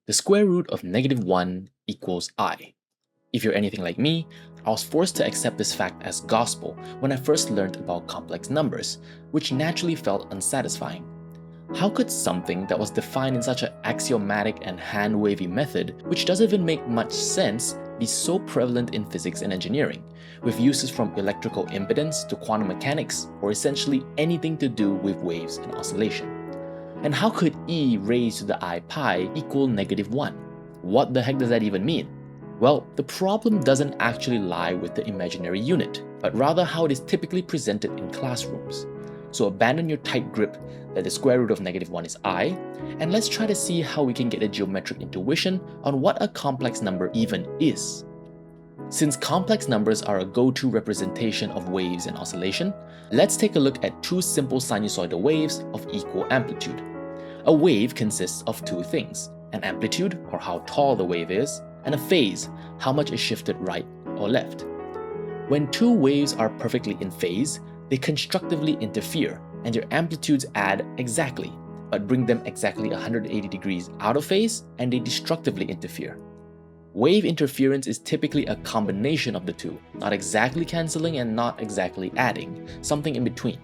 The square root of -1 equals I. If you're anything like me, I was forced to accept this fact as gospel when I first learned about complex numbers, which naturally felt unsatisfying. How could something that was defined in such an axiomatic and hand-wavy method, which doesn't even make much sense, be so prevalent in physics and engineering, with uses from electrical impedance to quantum mechanics, or essentially anything to do with waves and oscillation? And how could e raised to the I pi equal -1? What the heck does that even mean? Well, the problem doesn't actually lie with the imaginary unit, but rather how it is typically presented in classrooms. So abandon your tight grip that the square root of -1 is I, and let's try to see how we can get a geometric intuition on what a complex number even is. Since complex numbers are a go-to representation of waves and oscillation, let's take a look at two simple sinusoidal waves of equal amplitude. A wave consists of two things: an amplitude, or how tall the wave is, and a phase, how much is shifted right or left. When two waves are perfectly in phase, they constructively interfere, and their amplitudes add exactly, but bring them exactly 180 degrees out of phase, and they destructively interfere. Wave interference is typically a combination of the two, not exactly cancelling and not exactly adding, something in between.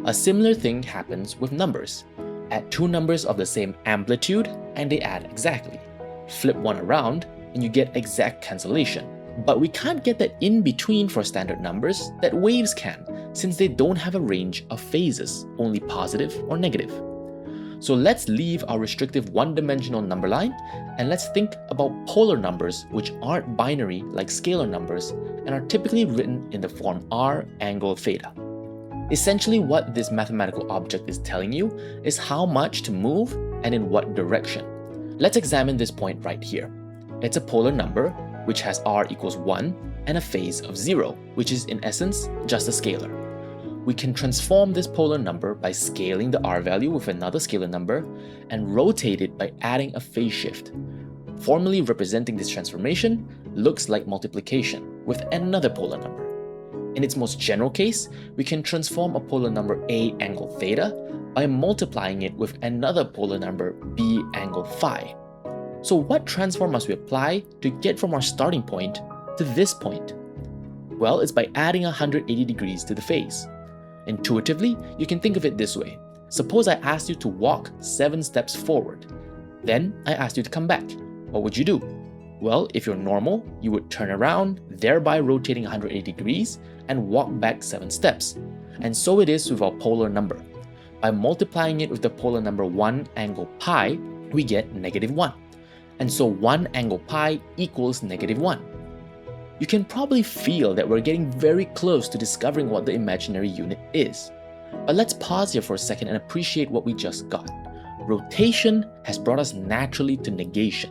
A similar thing happens with numbers. Add two numbers of the same amplitude, and they add exactly. Flip one around, and you get exact cancellation. But we can't get that in between for standard numbers that waves can, since they don't have a range of phases, only positive or negative. So let's leave our restrictive one-dimensional number line, and let's think about polar numbers, which aren't binary like scalar numbers and are typically written in the form r angle theta. Essentially, what this mathematical object is telling you is how much to move and in what direction. Let's examine this point right here. It's a polar number, which has r equals 1 and a phase of 0, which is in essence just a scalar. We can transform this polar number by scaling the r value with another scalar number and rotate it by adding a phase shift. Formally representing this transformation looks like multiplication with another polar number. In its most general case, we can transform a polar number a angle theta by multiplying it with another polar number b angle phi. So what transform must we apply to get from our starting point to this point? Well, it's by adding 180 degrees to the phase. Intuitively, you can think of it this way. Suppose I asked you to walk 7 steps forward. Then I asked you to come back. What would you do? Well, if you're normal, you would turn around, thereby rotating 180 degrees and walk back 7 steps. And so it is with our polar number. By multiplying it with the polar number 1 angle pi, we get -1. And so 1 angle pi equals -1. You can probably feel that we're getting very close to discovering what the imaginary unit is. But let's pause here for a second and appreciate what we just got. Rotation has brought us naturally to negation.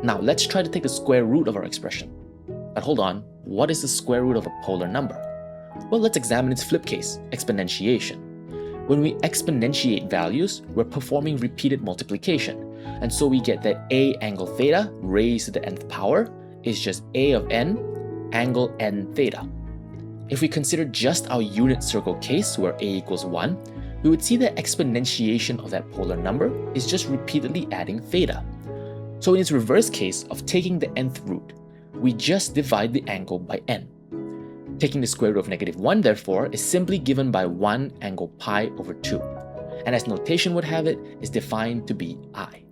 Now let's try to take the square root of our expression. But hold on, what is the square root of a polar number? Well, let's examine its flip case, exponentiation. When we exponentiate values, we're performing repeated multiplication, and so we get that a angle theta raised to the nth power is just a of n angle n theta. If we consider just our unit circle case where a equals 1, we would see that exponentiation of that polar number is just repeatedly adding theta. So in its reverse case of taking the nth root, we just divide the angle by n. Taking the square root of -1, therefore, is simply given by 1 angle pi over 2, and as notation would have it, is defined to be I.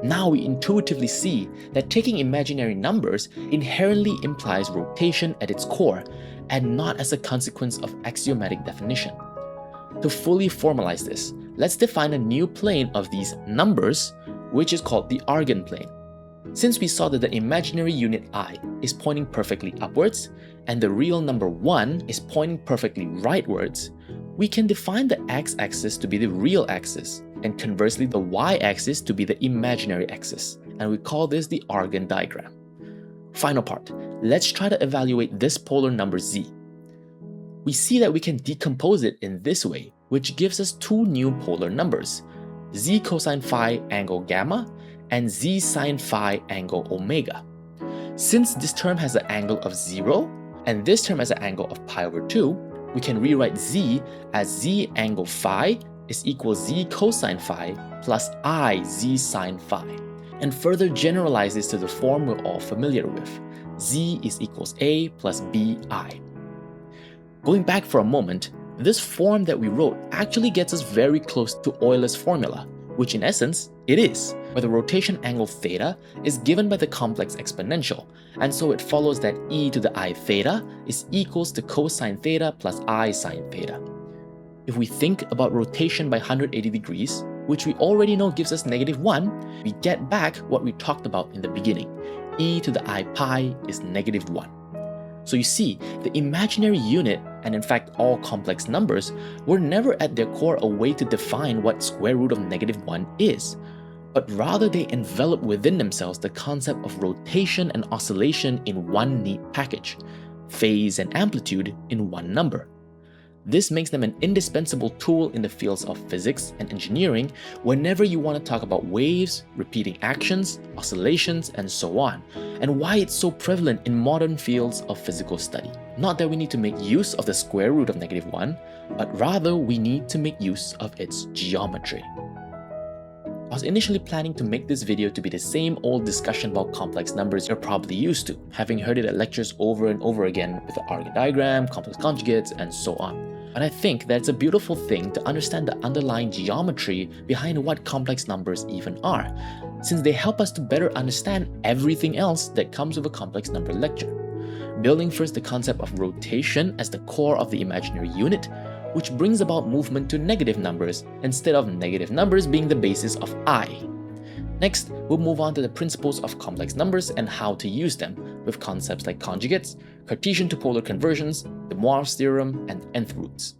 Now we intuitively see that taking imaginary numbers inherently implies rotation at its core, and not as a consequence of axiomatic definition. To fully formalize this, let's define a new plane of these numbers, which is called the Argand plane. Since we saw that the imaginary unit I is pointing perfectly upwards, and the real number 1 is pointing perfectly rightwards, we can define the x-axis to be the real axis, and conversely the y-axis to be the imaginary axis, and we call this the Argand diagram. Final part, let's try to evaluate this polar number z. We see that we can decompose it in this way, which gives us two new polar numbers, z cosine phi angle gamma and z sine phi angle omega. Since this term has an angle of 0 and this term has an angle of pi over 2, we can rewrite z as z angle phi is equal z cosine phi plus I z sine phi, and further generalize this to the form we're all familiar with. Z is equals A plus BI. Going back for a moment, this form that we wrote actually gets us very close to Euler's formula, which in essence, it is, where the rotation angle theta is given by the complex exponential, and so it follows that e to the I theta is equals to cosine theta plus I sine theta. If we think about rotation by 180 degrees, which we already know gives us -1, we get back what we talked about in the beginning. E to the I pi is -1. So you see, the imaginary unit, and in fact all complex numbers, were never at their core a way to define what square root of -1 is, but rather they envelop within themselves the concept of rotation and oscillation in one neat package, phase and amplitude in one number. This makes them an indispensable tool in the fields of physics and engineering whenever you want to talk about waves, repeating actions, oscillations, and so on, and why it's so prevalent in modern fields of physical study. Not that we need to make use of the square root of -1, but rather we need to make use of its geometry. I was initially planning to make this video to be the same old discussion about complex numbers you're probably used to, having heard it at lectures over and over again with the Argand diagram, complex conjugates, and so on. But I think that it's a beautiful thing to understand the underlying geometry behind what complex numbers even are, since they help us to better understand everything else that comes with a complex number lecture. Building first the concept of rotation as the core of the imaginary unit, which brings about movement to negative numbers instead of negative numbers being the basis of I. Next, we'll move on to the principles of complex numbers and how to use them, with concepts like conjugates, Cartesian to polar conversions, the Moivre's theorem, and nth roots.